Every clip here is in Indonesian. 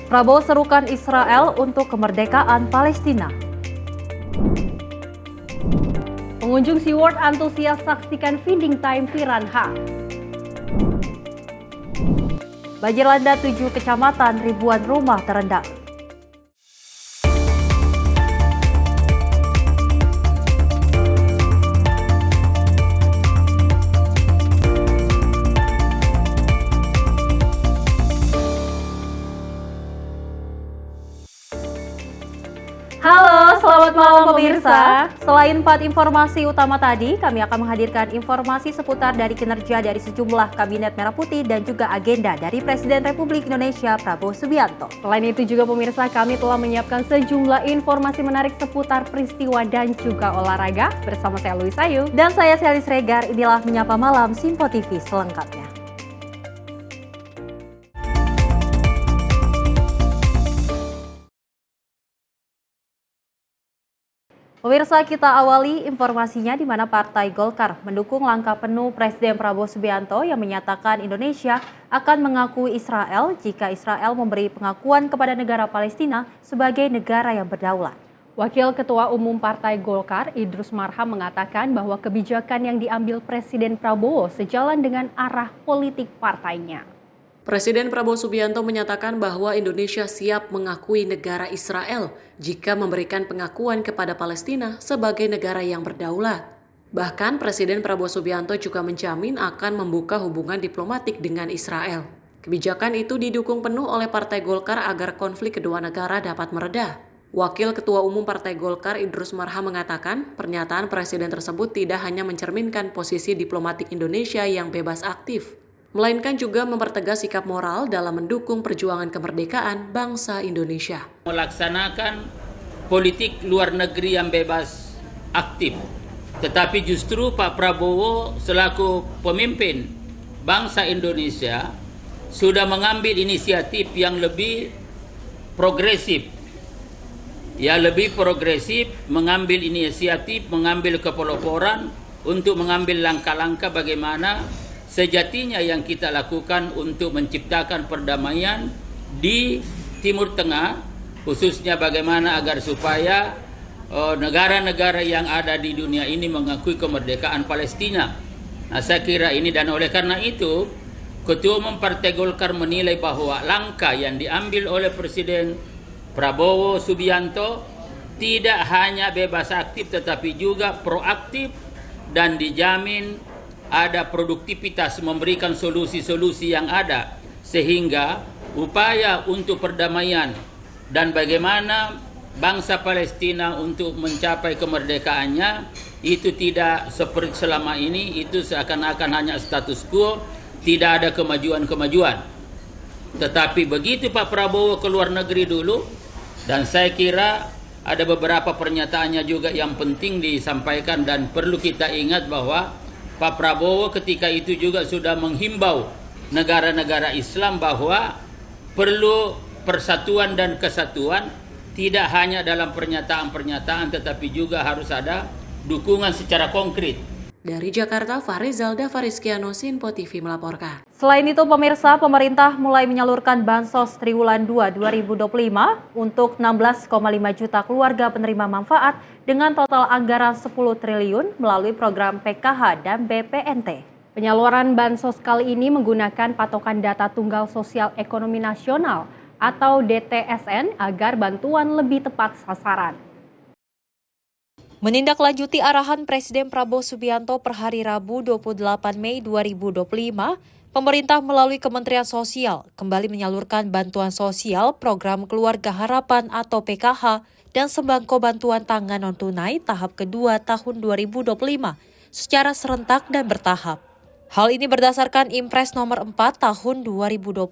Prabowo serukan Israel untuk kemerdekaan Palestina. Pengunjung SeaWorld antusias saksikan feeding time piranha. Banjir landa 7 kecamatan, ribuan rumah terendam. Halo, selamat malam pemirsa. Selain 4 informasi utama tadi, kami akan menghadirkan informasi seputar dari kinerja dari sejumlah Kabinet Merah Putih dan juga agenda dari Presiden Republik Indonesia Prabowo Subianto. Selain itu juga pemirsa, kami telah menyiapkan sejumlah informasi menarik seputar peristiwa dan juga olahraga. Bersama saya Louis Ayu dan saya Selis Regar, inilah Menyapa Malam Simpo TV selengkapnya. Pemirsa, kita awali informasinya di mana Partai Golkar mendukung langkah penuh Presiden Prabowo Subianto yang menyatakan Indonesia akan mengakui Israel jika Israel memberi pengakuan kepada negara Palestina sebagai negara yang berdaulat. Wakil Ketua Umum Partai Golkar, Idrus Marham, mengatakan bahwa kebijakan yang diambil Presiden Prabowo sejalan dengan arah politik partainya. Presiden Prabowo Subianto menyatakan bahwa Indonesia siap mengakui negara Israel jika memberikan pengakuan kepada Palestina sebagai negara yang berdaulat. Bahkan Presiden Prabowo Subianto juga menjamin akan membuka hubungan diplomatik dengan Israel. Kebijakan itu didukung penuh oleh Partai Golkar agar konflik kedua negara dapat mereda. Wakil Ketua Umum Partai Golkar Idrus Marham mengatakan pernyataan Presiden tersebut tidak hanya mencerminkan posisi diplomatik Indonesia yang bebas aktif, melainkan juga mempertegas sikap moral dalam mendukung perjuangan kemerdekaan bangsa Indonesia. Melaksanakan politik luar negeri yang bebas aktif, tetapi justru Pak Prabowo selaku pemimpin bangsa Indonesia sudah mengambil inisiatif yang lebih progresif. Mengambil inisiatif, mengambil kepeloporan untuk mengambil langkah-langkah bagaimana sejatinya yang kita lakukan untuk menciptakan perdamaian di Timur Tengah, khususnya bagaimana agar supaya negara-negara yang ada di dunia ini mengakui kemerdekaan Palestina. Nah, saya kira ini, dan oleh karena itu Ketua Umum Partai Golkar menilai bahwa langkah yang diambil oleh Presiden Prabowo Subianto tidak hanya bebas aktif tetapi juga proaktif dan dijamin ada produktivitas memberikan solusi-solusi yang ada, sehingga upaya untuk perdamaian dan bagaimana bangsa Palestina untuk mencapai kemerdekaannya itu tidak seperti selama ini, itu seakan-akan hanya status quo, tidak ada kemajuan-kemajuan. Tetapi begitu Pak Prabowo ke luar negeri dulu, dan saya kira ada beberapa pernyataannya juga yang penting disampaikan dan perlu kita ingat bahwa Pak Prabowo ketika itu juga sudah menghimbau negara-negara Islam bahwa perlu persatuan dan kesatuan, tidak hanya dalam pernyataan-pernyataan tetapi juga harus ada dukungan secara konkret. Dari Jakarta, Farizal Davarizkiano, Simpo TV melaporkan. Selain itu pemirsa, pemerintah mulai menyalurkan Bansos Triwulan 2 2025 untuk 16,5 juta keluarga penerima manfaat dengan total anggaran 10 triliun melalui program PKH dan BPNT. Penyaluran Bansos kali ini menggunakan patokan data Tunggal Sosial Ekonomi Nasional atau DTSN agar bantuan lebih tepat sasaran. Menindaklanjuti arahan Presiden Prabowo Subianto per hari Rabu 28 Mei 2025, pemerintah melalui Kementerian Sosial kembali menyalurkan bantuan sosial program Keluarga Harapan atau PKH dan sembako bantuan pangan non-tunai tahap kedua tahun 2025 secara serentak dan bertahap. Hal ini berdasarkan Impres nomor 4 tahun 2025.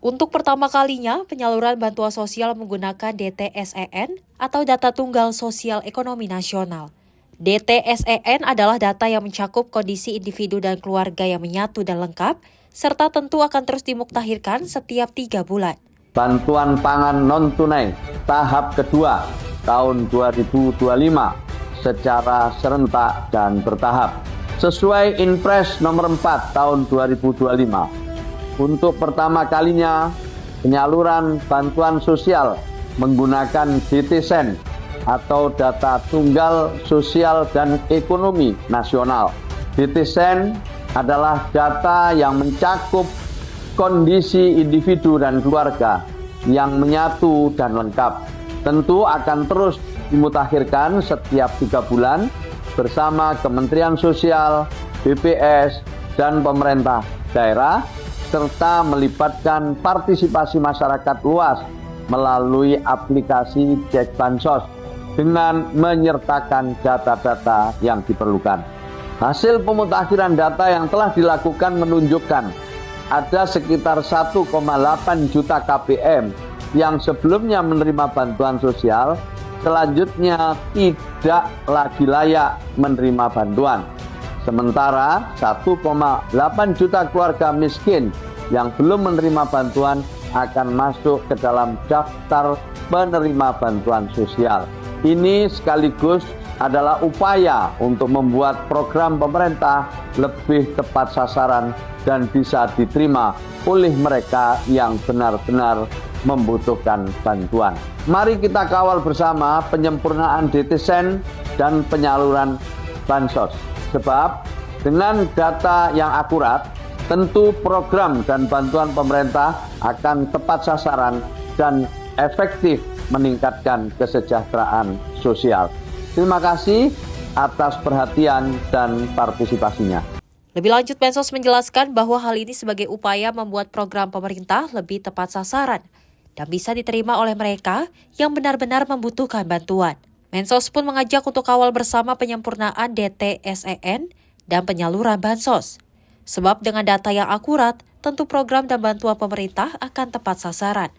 Untuk pertama kalinya, penyaluran bantuan sosial menggunakan DTSEN atau Data Tunggal Sosial Ekonomi Nasional. DTSEN adalah data yang mencakup kondisi individu dan keluarga yang menyatu dan lengkap, serta tentu akan terus dimuktahirkan setiap 3 bulan. Bantuan pangan non-tunai tahap kedua tahun 2025 secara serentak dan bertahap. Sesuai Impres nomor 4 tahun 2025. Untuk pertama kalinya, penyaluran bantuan sosial menggunakan DTSEN atau Data Tunggal Sosial dan Ekonomi Nasional. DTSEN adalah data yang mencakup kondisi individu dan keluarga yang menyatu dan lengkap. Tentu akan terus dimutakhirkan setiap 3 bulan bersama Kementerian Sosial, BPS, dan pemerintah daerah, serta melibatkan partisipasi masyarakat luas melalui aplikasi Cek Bansos dengan menyertakan data-data yang diperlukan. Hasil pemutakhiran data yang telah dilakukan menunjukkan ada sekitar 1,8 juta KPM yang sebelumnya menerima bantuan sosial, selanjutnya tidak lagi layak menerima bantuan. Sementara 1,8 juta keluarga miskin yang belum menerima bantuan akan masuk ke dalam daftar penerima bantuan sosial. Ini sekaligus adalah upaya untuk membuat program pemerintah lebih tepat sasaran dan bisa diterima oleh mereka yang benar-benar membutuhkan bantuan. Mari kita kawal bersama penyempurnaan DTSEN dan penyaluran bansos. Sebab dengan data yang akurat, tentu program dan bantuan pemerintah akan tepat sasaran dan efektif meningkatkan kesejahteraan sosial. Terima kasih atas perhatian dan partisipasinya. Lebih lanjut, Mensos menjelaskan bahwa hal ini sebagai upaya membuat program pemerintah lebih tepat sasaran dan bisa diterima oleh mereka yang benar-benar membutuhkan bantuan. Mensos pun mengajak untuk kawal bersama penyempurnaan DTSEN dan penyaluran bansos. Sebab dengan data yang akurat, tentu program dan bantuan pemerintah akan tepat sasaran.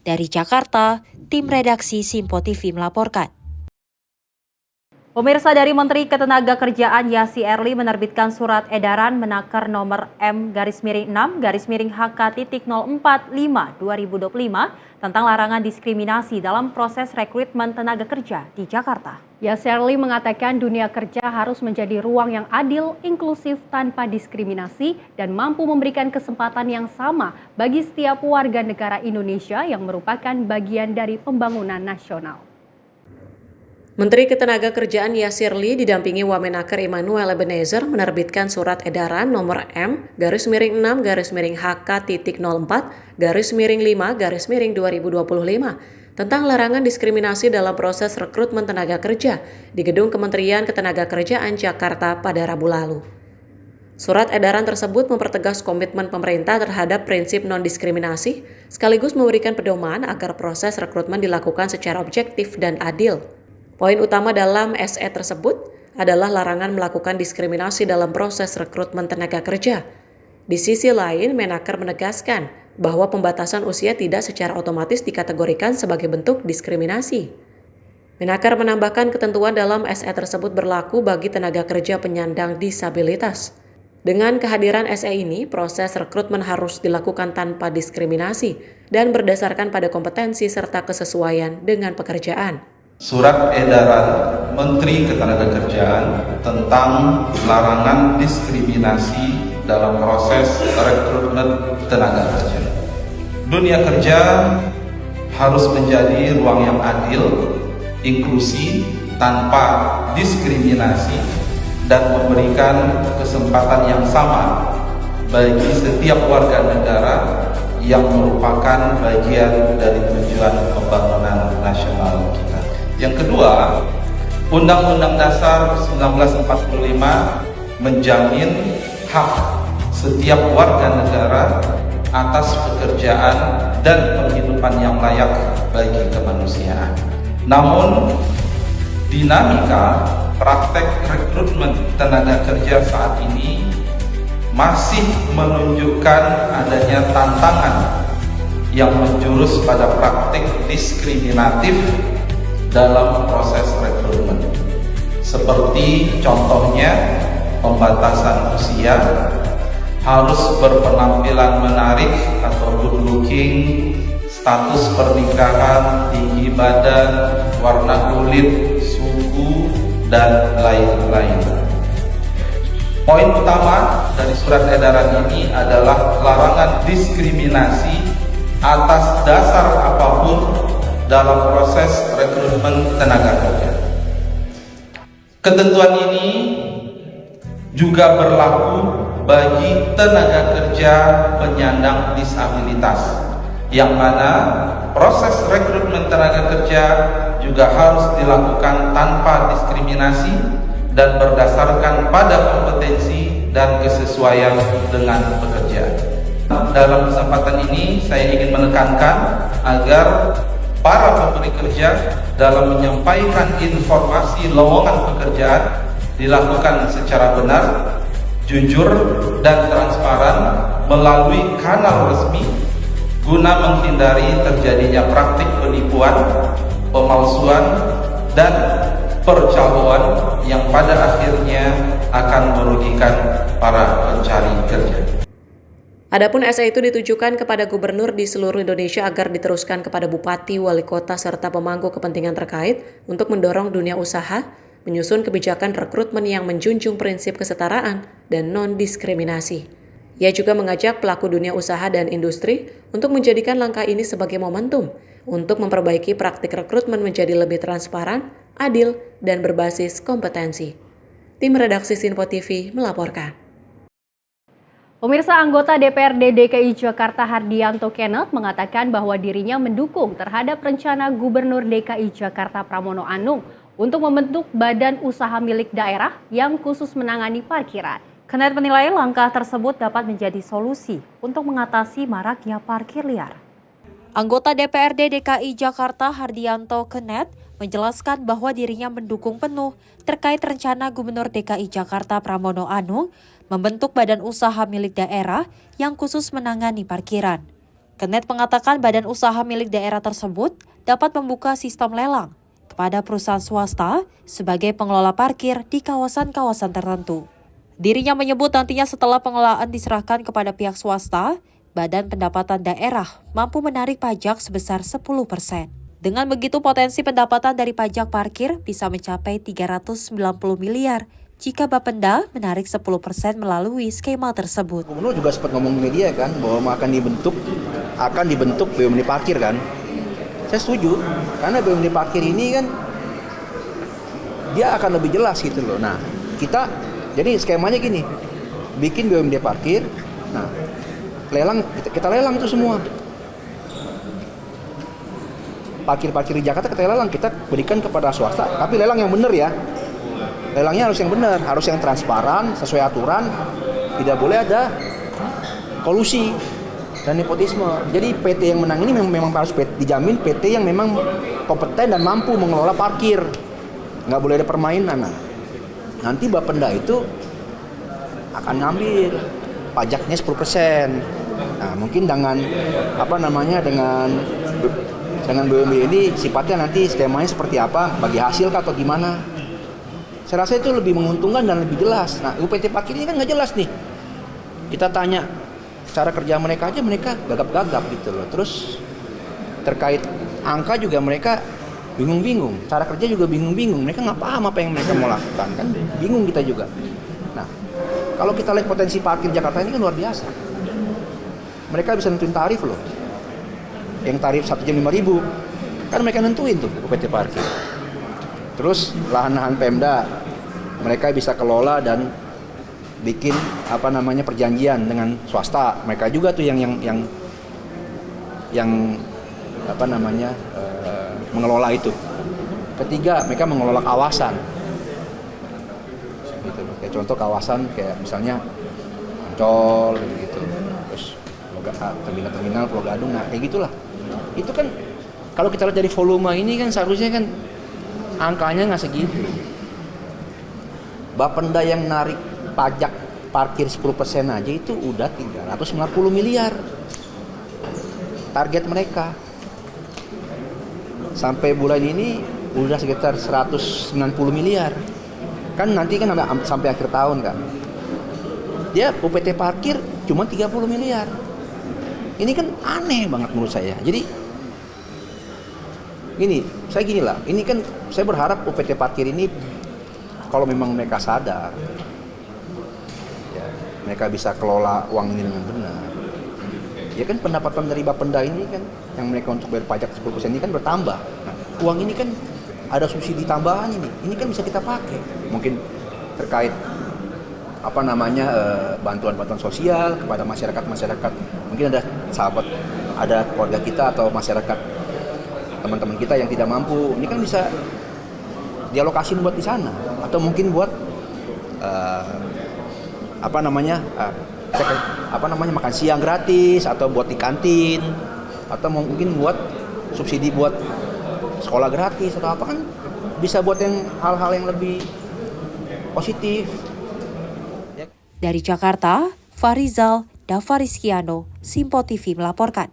Dari Jakarta, tim redaksi Simpo TV melaporkan. Pemirsa, dari Menteri Ketenagakerjaan Yassi Erli menerbitkan surat edaran Menaker nomor M-6/HK.04/5/2025 tentang larangan diskriminasi dalam proses rekrutmen tenaga kerja di Jakarta. Yassi Erli mengatakan dunia kerja harus menjadi ruang yang adil, inklusif, tanpa diskriminasi, dan mampu memberikan kesempatan yang sama bagi setiap warga negara Indonesia yang merupakan bagian dari pembangunan nasional. Menteri Ketenagakerjaan Yassi Erli didampingi Wamenaker Immanuel Ebenezer menerbitkan surat edaran nomor M-6/HK.04/5/2025 tentang larangan diskriminasi dalam proses rekrutmen tenaga kerja di Gedung Kementerian Ketenagakerjaan Jakarta pada Rabu lalu. Surat edaran tersebut mempertegas komitmen pemerintah terhadap prinsip non-diskriminasi sekaligus memberikan pedoman agar proses rekrutmen dilakukan secara objektif dan adil. Poin utama dalam SE tersebut adalah larangan melakukan diskriminasi dalam proses rekrutmen tenaga kerja. Di sisi lain, Menaker menegaskan bahwa pembatasan usia tidak secara otomatis dikategorikan sebagai bentuk diskriminasi. Menaker menambahkan ketentuan dalam SE tersebut berlaku bagi tenaga kerja penyandang disabilitas. Dengan kehadiran SE ini, proses rekrutmen harus dilakukan tanpa diskriminasi dan berdasarkan pada kompetensi serta kesesuaian dengan pekerjaan. Surat edaran Menteri Ketenagakerjaan tentang larangan diskriminasi dalam proses rekrutmen tenaga kerja. Dunia kerja harus menjadi ruang yang adil, inklusi, tanpa diskriminasi, dan memberikan kesempatan yang sama bagi setiap warga negara yang merupakan bagian dari tujuan pembangunan nasional kita. Yang kedua, Undang-Undang Dasar 1945 menjamin hak setiap warga negara atas pekerjaan dan penghidupan yang layak bagi kemanusiaan. Namun, dinamika praktek rekrutmen tenaga kerja saat ini masih menunjukkan adanya tantangan yang menjurus pada praktik diskriminatif dalam proses rekrutmen, seperti contohnya pembatasan usia, harus berpenampilan menarik atau good looking, status pernikahan, tinggi badan, warna kulit, suku, dan lain-lain. Poin utama dari surat edaran ini adalah larangan diskriminasi atas dasar apapun dalam proses rekrutmen tenaga kerja. Ketentuan ini juga berlaku bagi tenaga kerja penyandang disabilitas, yang mana proses rekrutmen tenaga kerja juga harus dilakukan tanpa diskriminasi dan berdasarkan pada kompetensi dan kesesuaian dengan pekerjaan. Dalam kesempatan ini saya ingin menekankan agar para pemberi kerja dalam menyampaikan informasi lowongan pekerjaan dilakukan secara benar, jujur, dan transparan melalui kanal resmi guna menghindari terjadinya praktik penipuan, pemalsuan, dan percaloan yang pada akhirnya akan merugikan para pencari kerja. Adapun essay itu ditujukan kepada gubernur di seluruh Indonesia agar diteruskan kepada bupati, wali kota, serta pemangku kepentingan terkait untuk mendorong dunia usaha, menyusun kebijakan rekrutmen yang menjunjung prinsip kesetaraan dan non-diskriminasi. Ia juga mengajak pelaku dunia usaha dan industri untuk menjadikan langkah ini sebagai momentum untuk memperbaiki praktik rekrutmen menjadi lebih transparan, adil, dan berbasis kompetensi. Tim redaksi Sinpo TV melaporkan. Pemirsa, anggota DPRD DKI Jakarta Hardianto Kenneth mengatakan bahwa dirinya mendukung terhadap rencana Gubernur DKI Jakarta Pramono Anung untuk membentuk badan usaha milik daerah yang khusus menangani parkiran. Kenneth menilai langkah tersebut dapat menjadi solusi untuk mengatasi maraknya parkir liar. Anggota DPRD DKI Jakarta Hardianto Kenneth menjelaskan bahwa dirinya mendukung penuh terkait rencana Gubernur DKI Jakarta Pramono Anung membentuk badan usaha milik daerah yang khusus menangani parkiran. Kenneth mengatakan badan usaha milik daerah tersebut dapat membuka sistem lelang kepada perusahaan swasta sebagai pengelola parkir di kawasan-kawasan tertentu. Dirinya menyebut nantinya setelah pengelolaan diserahkan kepada pihak swasta, Badan Pendapatan Daerah mampu menarik pajak sebesar 10%. Dengan begitu potensi pendapatan dari pajak parkir bisa mencapai 390 miliar jika Bapenda menarik 10% melalui skema tersebut. Gubernur juga sempat ngomong di media kan bahwa akan dibentuk BUMD parkir kan. Saya setuju karena BUMD parkir ini kan dia akan lebih jelas gitu loh. Nah, jadi skemanya gini. Bikin BUMD parkir. Nah, kita lelang itu semua. Parkir-parkir di Jakarta kita lelang, kita berikan kepada swasta, tapi lelang yang benar ya. Lelangnya harus yang benar, harus yang transparan, sesuai aturan, tidak boleh ada kolusi dan nepotisme. Jadi PT yang menang ini memang harus dijamin PT yang memang kompeten dan mampu mengelola parkir. Nggak boleh ada permainan. Nah, nanti Bapenda itu akan ngambil pajaknya 10%. Nah, mungkin dengan dengan BUMD ini sifatnya nanti skemanya seperti apa, bagi hasil kah atau gimana? Saya rasa itu lebih menguntungkan dan lebih jelas. Nah, UPT Parkir ini kan nggak jelas nih. Kita tanya cara kerja mereka aja, mereka gagap-gagap gitu loh. Terus terkait angka juga mereka bingung-bingung. Cara kerja juga bingung-bingung. Mereka nggak paham apa yang mereka mau lakukan kan. Bingung kita juga. Nah, kalau kita lihat potensi parkir Jakarta ini kan luar biasa. Mereka bisa nentuin tarif loh. Yang tarif 1 jam 5.000. Kan mereka nentuin tuh UPT Parkir. Terus lahan-lahan Pemda mereka bisa kelola dan bikin perjanjian dengan swasta. Mereka juga tuh yang mengelola itu. Ketiga, mereka mengelola kawasan. Gitu. Kayak contoh kawasan kayak misalnya Ancol gitu. Terus terminal Pulau Gadung, nah kayak gitulah. Itu kan kalau kita lihat dari volume ini kan seharusnya kan angkanya nggak segitu. Bapenda yang narik pajak parkir 10% aja itu udah 390 miliar. Target mereka. Sampai bulan ini udah sekitar 190 miliar. Kan nanti kan sampai akhir tahun kan. Dia UPT parkir cuma 30 miliar. Ini kan aneh banget menurut saya. Jadi gini lah, ini kan saya berharap UPT Parkir ini kalau memang mereka sadar, ya, mereka bisa kelola uang ini dengan benar. ya kan pendapatan dari Bapenda ini kan yang mereka untuk bayar pajak 10% ini kan bertambah. Nah, uang ini kan ada subsidi tambahan ini kan bisa kita pakai. Mungkin terkait bantuan-bantuan sosial kepada masyarakat. Mungkin ada sahabat, ada keluarga kita atau masyarakat teman-teman kita yang tidak mampu. Ini kan bisa dialokasiin buat di sana atau mungkin buat makan siang gratis atau buat di kantin atau mungkin buat subsidi buat sekolah gratis atau apa kan bisa buat yang hal-hal yang lebih positif. Dari Jakarta, Farizal Davarizkiano, Simpo TV melaporkan.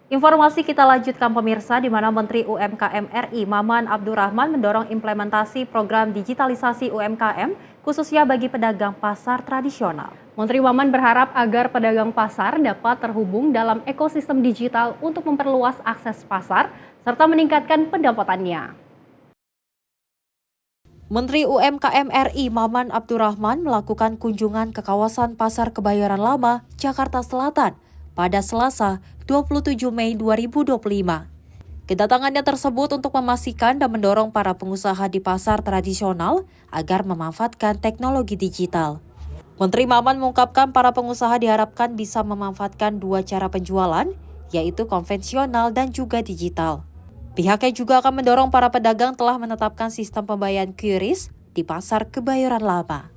Informasi kita lanjutkan pemirsa, di mana Menteri UMKM RI Maman Abdurrahman mendorong implementasi program digitalisasi UMKM khususnya bagi pedagang pasar tradisional. Menteri Maman berharap agar pedagang pasar dapat terhubung dalam ekosistem digital untuk memperluas akses pasar serta meningkatkan pendapatannya. Menteri UMKM RI Maman Abdurrahman melakukan kunjungan ke kawasan Pasar Kebayoran Lama, Jakarta Selatan pada Selasa 27 Mei 2025. Kedatangannya tersebut untuk memastikan dan mendorong para pengusaha di pasar tradisional agar memanfaatkan teknologi digital. Menteri Maman mengungkapkan para pengusaha diharapkan bisa memanfaatkan dua cara penjualan, yaitu konvensional dan juga digital. Pihaknya juga akan mendorong para pedagang telah menetapkan sistem pembayaran QRIS di Pasar Kebayoran Lama.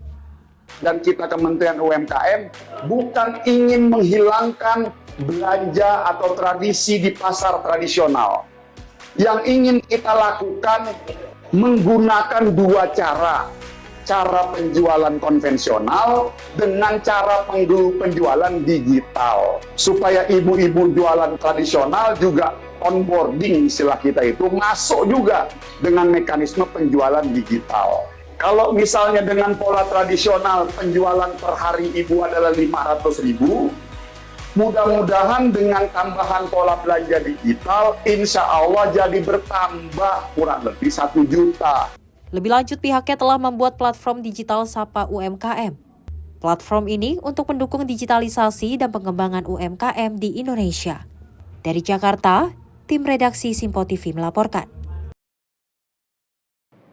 Dan kita Kementerian UMKM bukan ingin menghilangkan belanja atau tradisi di pasar tradisional. Yang ingin kita lakukan menggunakan dua cara. Cara penjualan konvensional dengan cara penjualan digital. Supaya ibu-ibu jualan tradisional juga onboarding istilah kita itu masuk juga dengan mekanisme penjualan digital. Kalau misalnya dengan pola tradisional penjualan per hari ibu adalah 500.000, mudah-mudahan dengan tambahan pola belanja digital, insya Allah jadi bertambah kurang lebih 1 juta. Lebih lanjut, pihaknya telah membuat platform digital Sapa UMKM. Platform ini untuk mendukung digitalisasi dan pengembangan UMKM di Indonesia. Dari Jakarta, tim redaksi Simpo TV melaporkan.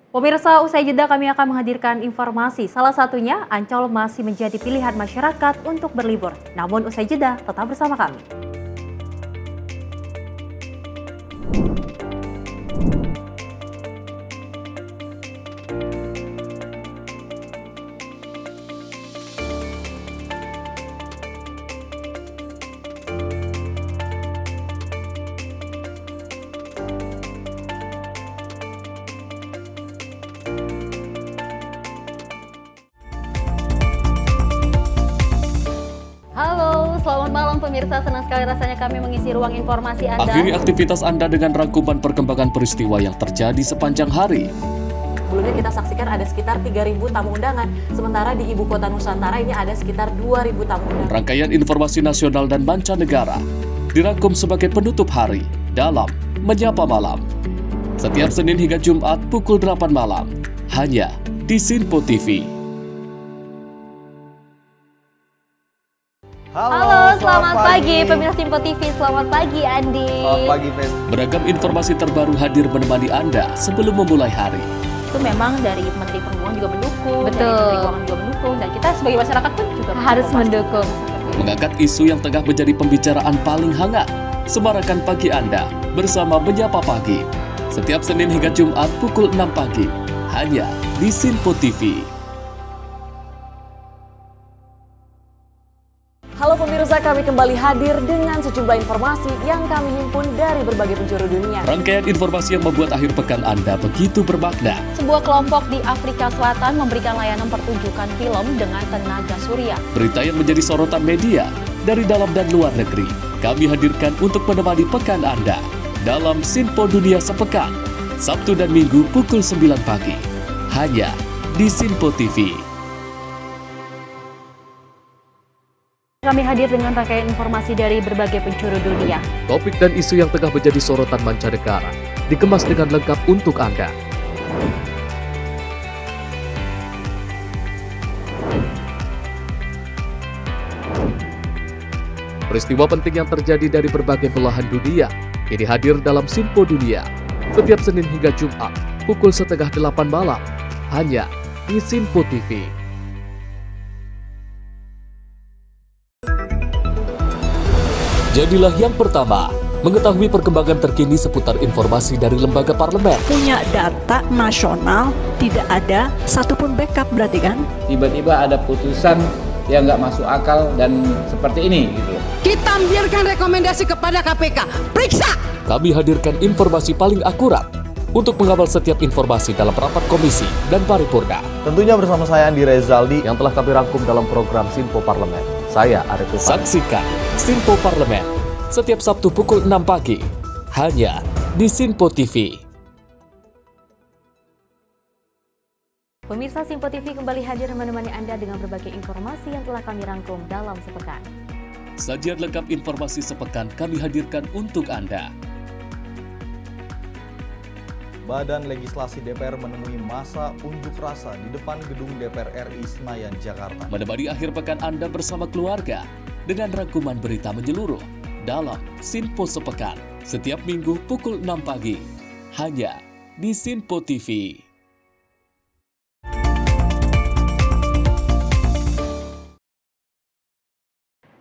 Pemirsa, usai jeda kami akan menghadirkan informasi. Salah satunya, Ancol masih menjadi pilihan masyarakat untuk berlibur. Namun usai jeda, tetap bersama kami. Selamat malam pemirsa, senang sekali rasanya kami mengisi ruang informasi Anda. Akhiri aktivitas Anda dengan rangkuman perkembangan peristiwa yang terjadi sepanjang hari. Sebelumnya kita saksikan ada sekitar 3.000 tamu undangan, sementara di Ibu Kota Nusantara ini ada sekitar 2.000 tamu undangan. Rangkaian informasi nasional dan mancanegara dirangkum sebagai penutup hari dalam Menyapa Malam. Setiap Senin hingga Jumat pukul 8 malam, hanya di Simpo TV. Halo, selamat pagi pemirsa Simpo TV. Selamat pagi Andi. Selamat pagi, Fen. Beragam informasi terbaru hadir menemani Anda sebelum memulai hari. Itu memang dari Menteri Perhubungan juga mendukung, Betul. dari Menteri Keuangan juga mendukung, dan kita sebagai masyarakat pun juga Harus mendukung. Mengangkat isu yang tengah menjadi pembicaraan paling hangat. Semarakan pagi Anda bersama Menyapa Pagi. Setiap Senin hingga Jumat pukul 6 pagi, hanya di Simpo TV. Halo pemirsa, kami kembali hadir dengan sejumlah informasi yang kami himpun dari berbagai penjuru dunia. Rangkaian informasi yang membuat akhir pekan Anda begitu bermakna. Sebuah kelompok di Afrika Selatan memberikan layanan pertunjukan film dengan tenaga surya. Berita yang menjadi sorotan media dari dalam dan luar negeri, kami hadirkan untuk menemani pekan Anda dalam Simpo Dunia Sepekan, Sabtu dan Minggu pukul 9 pagi, hanya di Simpo TV. Kami hadir dengan rangkaian informasi dari berbagai penjuru dunia. Topik dan isu yang tengah menjadi sorotan mancanegara dikemas dengan lengkap untuk Anda. Peristiwa penting yang terjadi dari berbagai belahan dunia ini hadir dalam Sinpo Dunia setiap Senin hingga Jumat pukul 7:30 malam hanya di Sinpo TV. Jadilah yang pertama mengetahui perkembangan terkini seputar informasi dari lembaga parlemen. Punya data nasional, tidak ada satupun backup berarti kan? Tiba-tiba ada putusan yang nggak masuk akal dan seperti ini gitu. Kita ambilkan rekomendasi kepada KPK, periksa! Kami hadirkan informasi paling akurat untuk mengawal setiap informasi dalam rapat komisi dan paripurna. Tentunya bersama saya Andi Rezaldi yang telah kami rangkum dalam program Sinpo Parlemen. Saya Arif Rifan. Saksikan Sinpo Parlemen setiap Sabtu pukul 6 pagi hanya di Sinpo TV. Pemirsa, Sinpo TV kembali hadir menemani Anda dengan berbagai informasi yang telah kami rangkum dalam sepekan. Sajian lengkap informasi sepekan kami hadirkan untuk Anda. Badan Legislasi DPR menemui masa unjuk rasa di depan gedung DPR RI Senayan, Jakarta. Menemani akhir pekan Anda bersama keluarga dengan rangkuman berita menyeluruh dalam Sinpo Sepekan setiap minggu pukul 6 pagi hanya di Sinpo TV.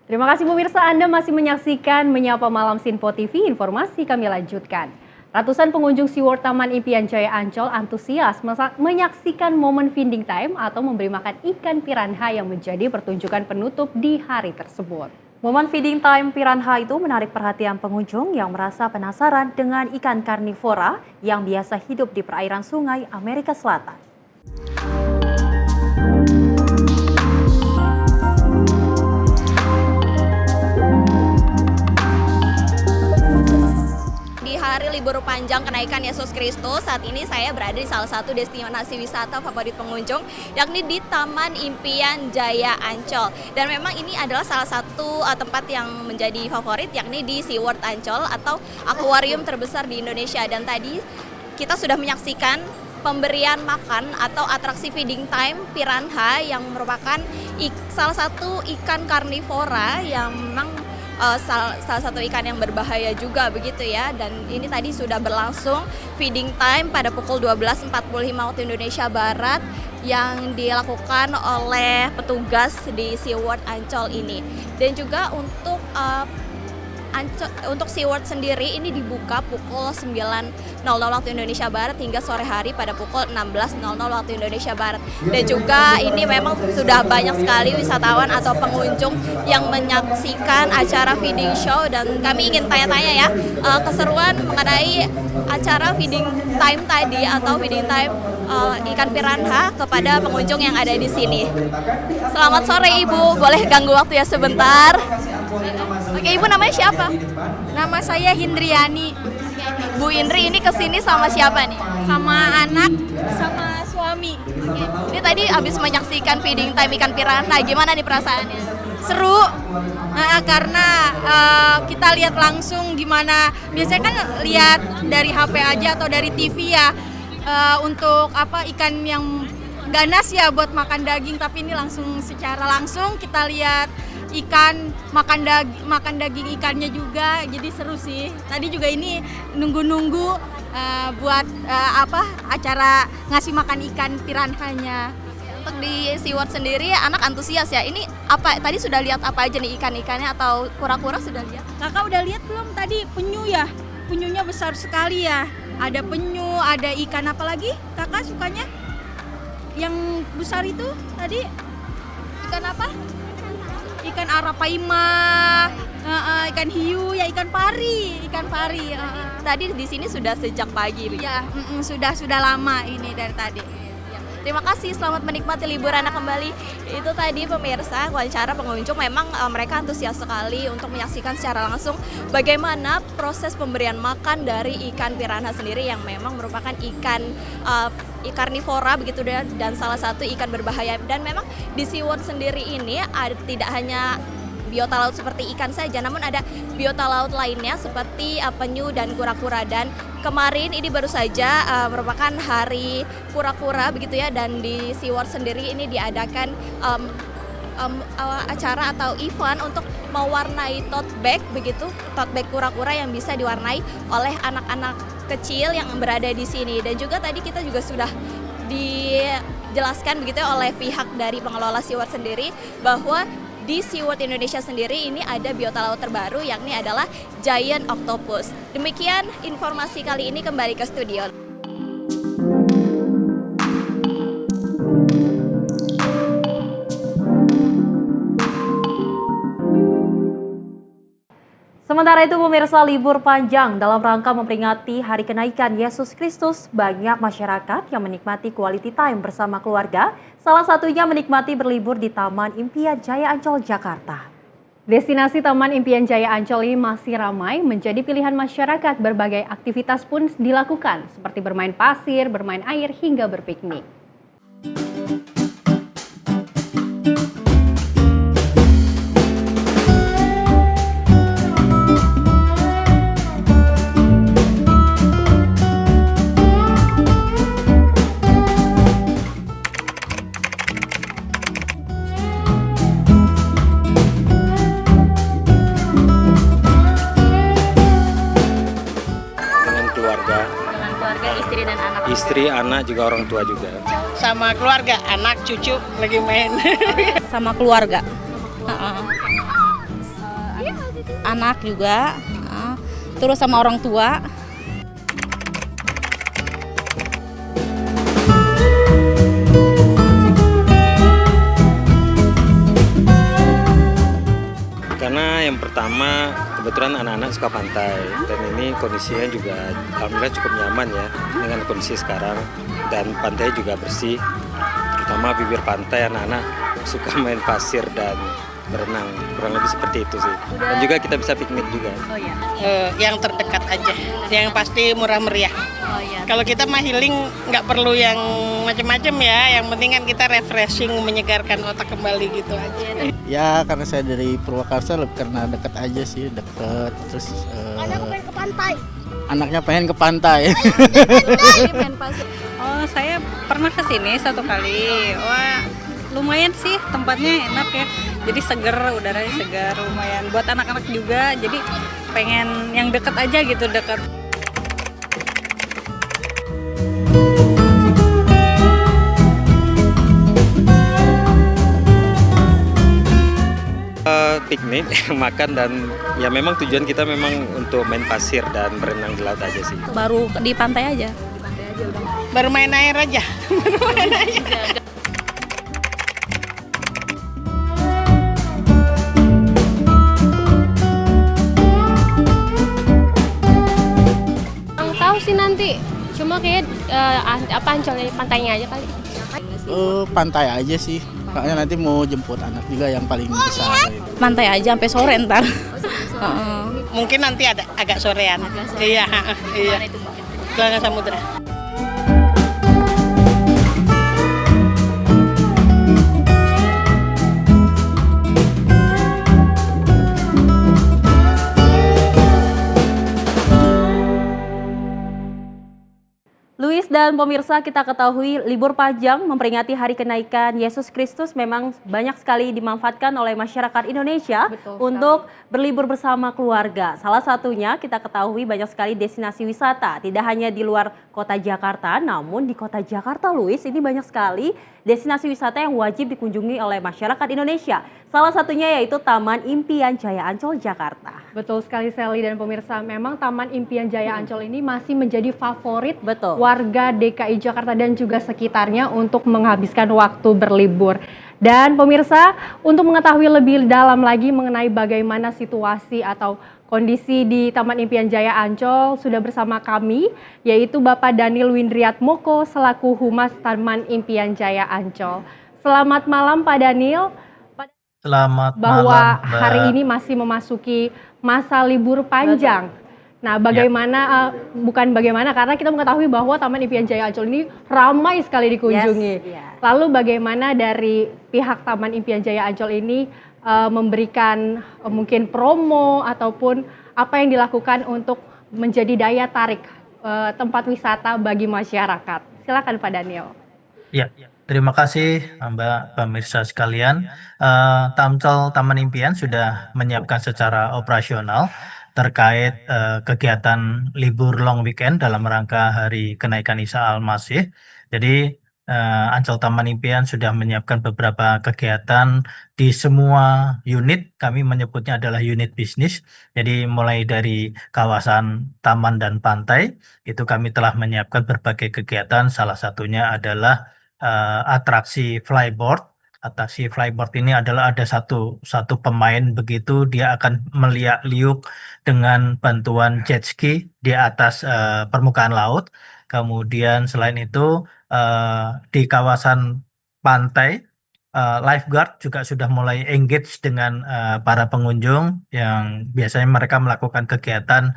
Terima kasih pemirsa, Anda masih menyaksikan Menyapa Malam Sinpo TV. Informasi kami lanjutkan. Ratusan pengunjung SeaWorld Taman Impian Jaya Ancol antusias menyaksikan momen feeding time atau memberi makan ikan piranha yang menjadi pertunjukan penutup di hari tersebut. Momen feeding time piranha itu menarik perhatian pengunjung yang merasa penasaran dengan ikan karnivora yang biasa hidup di perairan sungai Amerika Selatan. Hari libur panjang kenaikan Yesus Kristus, saat ini saya berada di salah satu destinasi wisata favorit pengunjung, yakni di Taman Impian Jaya Ancol. Dan memang ini adalah salah satu tempat yang menjadi favorit, yakni di SeaWorld Ancol atau akuarium terbesar di Indonesia. Dan tadi kita sudah menyaksikan pemberian makan atau atraksi feeding time piranha yang merupakan salah satu ikan karnivora yang memang salah satu ikan yang berbahaya juga begitu ya. Dan ini tadi sudah berlangsung feeding time pada pukul 12.45 waktu Indonesia Barat yang dilakukan oleh petugas di SeaWorld Ancol ini. Dan juga untuk SeaWorld sendiri ini dibuka pukul 9.00 waktu Indonesia Barat hingga sore hari pada pukul 16.00 waktu Indonesia Barat. Dan juga ini memang sudah banyak sekali wisatawan atau pengunjung yang menyaksikan acara feeding show. Dan kami ingin tanya-tanya ya keseruan mengenai acara feeding time tadi atau feeding time ikan piranha kepada pengunjung yang ada di sini. Selamat sore Ibu, boleh ganggu waktu ya sebentar? Oke, Ibu namanya siapa? Nama saya Hindriani. Bu Indri ini kesini sama siapa nih? Sama anak, sama suami. Ini tadi habis menyaksikan feeding time ikan piranha, gimana nih perasaannya? Seru, karena kita lihat langsung gimana. Biasanya kan lihat dari HP aja atau dari TV ya, untuk ikan yang ganas ya buat makan daging. Tapi ini langsung secara langsung kita lihat ikan makan daging ikannya juga, jadi seru sih. Tadi juga ini nunggu buat acara ngasih makan ikan piranhanya. Untuk di SeaWorld sendiri anak antusias ya. Ini apa tadi sudah lihat apa aja nih ikan-ikannya atau kura-kura sudah lihat? Kakak udah lihat belum tadi penyu ya? Penyunya besar sekali ya. Ada penyu, ada ikan apa lagi? Kakak sukanya? Yang besar itu tadi ikan apa? Ikan arapaima, ikan hiu, ya ikan pari. Tadi di sini sudah sejak pagi. Ya, sudah lama ini dari tadi. Terima kasih, selamat menikmati liburan Anda kembali. Itu tadi pemirsa wawancara pengunjung, memang mereka antusias sekali untuk menyaksikan secara langsung bagaimana proses pemberian makan dari ikan piranha sendiri yang memang merupakan ikan karnivora begitu dan salah satu ikan berbahaya. Dan memang di SeaWorld sendiri ini tidak hanya biota laut seperti ikan saja, namun ada biota laut lainnya seperti penyu dan kura-kura. Dan kemarin ini baru saja merupakan hari kura-kura begitu ya, dan di SeaWorld sendiri ini diadakan acara atau event untuk mewarnai tote bag begitu, tote bag kura-kura yang bisa diwarnai oleh anak-anak kecil yang berada di sini. Dan juga tadi kita juga sudah dijelaskan begitu oleh pihak dari pengelola SeaWorld sendiri bahwa di SeaWorld Indonesia sendiri ini ada biota laut terbaru yakni adalah giant octopus. Demikian informasi kali ini, kembali ke studio. Sementara itu pemirsa, libur panjang dalam rangka memperingati Hari Kenaikan Yesus Kristus, banyak masyarakat yang menikmati quality time bersama keluarga, salah satunya menikmati berlibur di Taman Impian Jaya Ancol, Jakarta. Destinasi Taman Impian Jaya Ancol ini masih ramai menjadi pilihan masyarakat. Berbagai aktivitas pun dilakukan seperti bermain pasir, bermain air, hingga berpiknik. Istri, anak, juga orang tua juga. Sama keluarga, anak, cucu lagi main. Sama keluarga. Anak juga. Terus sama orang tua. Karena yang pertama kebetulan anak-anak suka pantai dan ini kondisinya juga alhamdulillah cukup nyaman ya dengan kondisi sekarang, dan pantai juga bersih, terutama bibir pantai anak-anak suka main pasir dan berenang, kurang lebih seperti itu sih. Dan juga kita bisa piknik juga. Oh iya. Yang terdekat aja, yang pasti murah meriah. Oh iya. Kalau kita mah healing nggak perlu yang macam-macam ya, yang penting kan kita refreshing, menyegarkan otak kembali gitu aja. Ya karena saya dari Purwakarta, karena dekat aja sih, dekat. Terus Anaknya pengen ke pantai. Anaknya pengen ke pantai. Oh, saya pernah ke sini satu kali. Wah, lumayan sih, tempatnya enak ya. Jadi seger, udaranya segar, lumayan. Buat anak-anak juga, jadi pengen yang deket aja gitu, deket. Piknik, makan, dan ya memang tujuan kita memang untuk main pasir dan berenang di laut aja sih. Baru di pantai aja. Bermain air aja. Bermain aja. Tahu sih nanti, cuma kayak Ancolnya pantainya aja kali. Pantai aja sih. Makanya nanti mau jemput anak juga yang paling besar. Pantai aja sampai sore ntar. Mungkin nanti ada agak sorean. Iya, iya. Gelanggang Samudra. Luis dan pemirsa, kita ketahui libur panjang memperingati Hari Kenaikan Yesus Kristus memang banyak sekali dimanfaatkan oleh masyarakat Indonesia untuk berlibur bersama keluarga. Salah satunya kita ketahui banyak sekali destinasi wisata, tidak hanya di luar kota Jakarta, namun di kota Jakarta, Luis, ini banyak sekali destinasi wisata yang wajib dikunjungi oleh masyarakat Indonesia. Salah satunya yaitu Taman Impian Jaya Ancol, Jakarta. Betul sekali, Sally dan pemirsa. Memang Taman Impian Jaya Ancol ini masih menjadi favorit warga DKI Jakarta dan juga sekitarnya untuk menghabiskan waktu berlibur. Dan pemirsa, untuk mengetahui lebih dalam lagi mengenai bagaimana situasi atau kondisi di Taman Impian Jaya Ancol, sudah bersama kami, yaitu Bapak Daniel Windriatmoko selaku Humas Taman Impian Jaya Ancol. Selamat malam Pak Daniel. Selamat bahwa malam, hari ini masih memasuki masa libur panjang. Nah, bagaimana karena kita mengetahui bahwa Taman Impian Jaya Ancol ini ramai sekali dikunjungi. Lalu bagaimana dari pihak Taman Impian Jaya Ancol ini memberikan mungkin promo ataupun apa yang dilakukan untuk menjadi daya tarik tempat wisata bagi masyarakat? Silakan Pak Daniel. Ya, Terima kasih Mbak pemirsa sekalian. Tamcal Taman Impian sudah menyiapkan secara operasional terkait kegiatan libur long weekend dalam rangka Hari Kenaikan Isa Al-Masih. Jadi Ancol Taman Impian sudah menyiapkan beberapa kegiatan di semua unit. Kami menyebutnya adalah unit bisnis. Jadi mulai dari kawasan taman dan pantai itu kami telah menyiapkan berbagai kegiatan. Salah satunya adalah atraksi flyboard. Atraksi flyboard ini adalah ada satu pemain begitu, dia akan meliak-liuk dengan bantuan jet ski di atas permukaan laut. Kemudian selain itu di kawasan pantai lifeguard juga sudah mulai engage dengan para pengunjung yang biasanya mereka melakukan kegiatan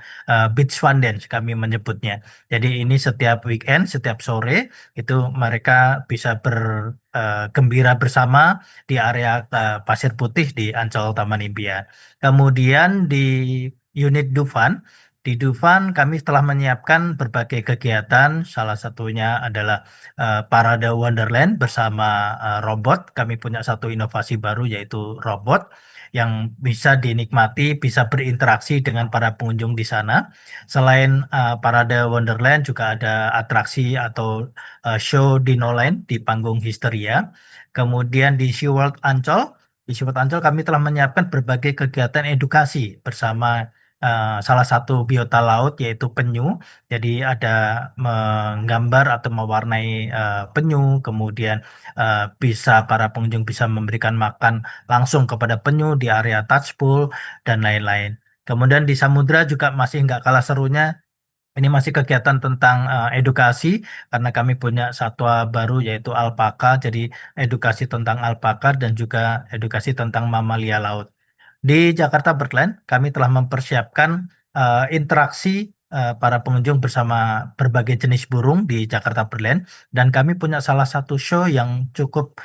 beach fun dance kami menyebutnya. Jadi ini setiap weekend, setiap sore itu mereka bisa bergembira bersama di area Pasir Putih di Ancol Taman Impian. Kemudian di unit Dufan, di Dufan kami telah menyiapkan berbagai kegiatan, salah satunya adalah Parade Wonderland bersama robot. Kami punya satu inovasi baru yaitu robot yang bisa dinikmati, bisa berinteraksi dengan para pengunjung di sana. Selain Parade Wonderland juga ada atraksi atau show Dinoland di panggung Histeria. Kemudian di SeaWorld Ancol, kami telah menyiapkan berbagai kegiatan edukasi bersama salah satu biota laut yaitu penyu. Jadi ada menggambar atau mewarnai penyu, kemudian para pengunjung bisa memberikan makan langsung kepada penyu di area touch pool dan lain-lain. Kemudian di samudra juga masih nggak kalah serunya. Ini masih kegiatan tentang edukasi karena kami punya satwa baru yaitu alpaka. Jadi edukasi tentang alpaka dan juga edukasi tentang mamalia laut. Di Jakarta Birdland, kami telah mempersiapkan interaksi para pengunjung bersama berbagai jenis burung di Jakarta Birdland, dan kami punya salah satu show yang cukup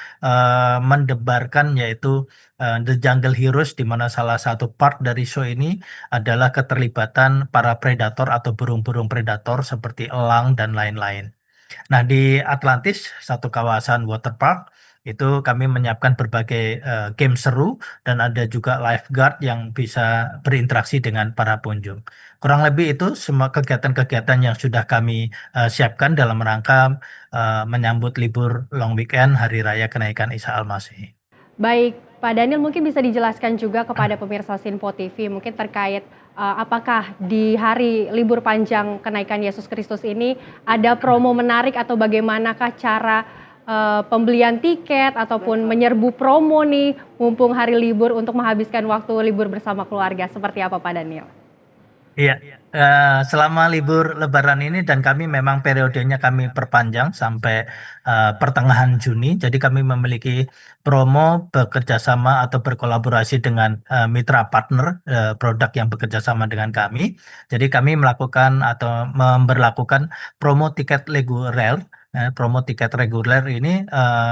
mendebarkan yaitu The Jungle Heroes, di mana salah satu part dari show ini adalah keterlibatan para predator atau burung-burung predator seperti elang dan lain-lain. Nah, di Atlantis, satu kawasan waterpark, itu kami menyiapkan berbagai game seru dan ada juga lifeguard yang bisa berinteraksi dengan para pengunjung. Kurang lebih itu semua kegiatan-kegiatan yang sudah kami siapkan dalam rangka menyambut libur long weekend Hari Raya Kenaikan Isa Al-Masih. Baik, Pak Daniel, mungkin bisa dijelaskan juga kepada pemirsa Sinpo TV mungkin terkait apakah di hari libur panjang Kenaikan Yesus Kristus ini ada promo menarik atau bagaimanakah cara pembelian tiket ataupun menyerbu promo nih mumpung hari libur untuk menghabiskan waktu libur bersama keluarga, seperti apa Pak Daniel? Iya, selama libur Lebaran ini dan kami memang periodenya kami perpanjang sampai pertengahan Juni. Jadi kami memiliki promo bekerjasama atau berkolaborasi dengan mitra partner produk yang bekerjasama dengan kami. Jadi kami melakukan atau memberlakukan promo tiket reguler. Promo tiket reguler ini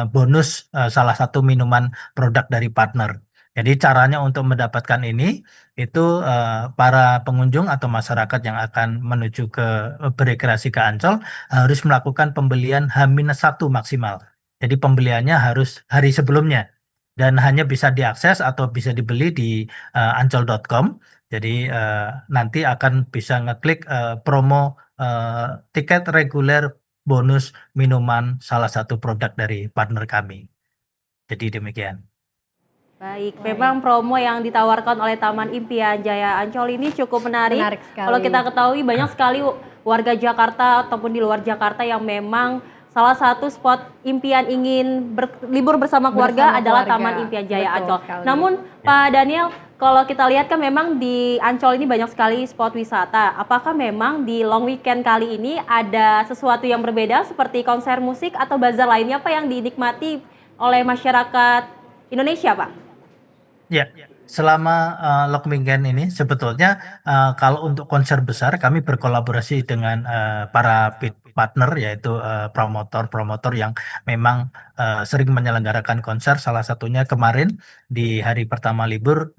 bonus salah satu minuman produk dari partner. Jadi caranya untuk mendapatkan ini itu para pengunjung atau masyarakat yang akan menuju ke berekreasi ke Ancol harus melakukan pembelian H-1 maksimal. Jadi pembeliannya harus hari sebelumnya dan hanya bisa diakses atau bisa dibeli di ancol.com. Jadi nanti akan bisa ngeklik promo tiket reguler bonus minuman salah satu produk dari partner kami. Jadi demikian. Baik, memang promo yang ditawarkan oleh Taman Impian Jaya Ancol ini cukup menarik. Kalau kita ketahui banyak sekali warga Jakarta ataupun di luar Jakarta yang memang salah satu spot impian ingin berlibur bersama keluarga adalah Taman Impian Jaya Ancol. Namun Pak Daniel, kalau kita lihat kan memang di Ancol ini banyak sekali spot wisata. Apakah memang di long weekend kali ini ada sesuatu yang berbeda seperti konser musik atau bazar lainnya Pak yang dinikmati oleh masyarakat Indonesia Pak? Ya, selama long weekend ini sebetulnya kalau untuk konser besar kami berkolaborasi dengan para partner, yaitu promotor-promotor yang memang sering menyelenggarakan konser. Salah satunya kemarin di hari pertama libur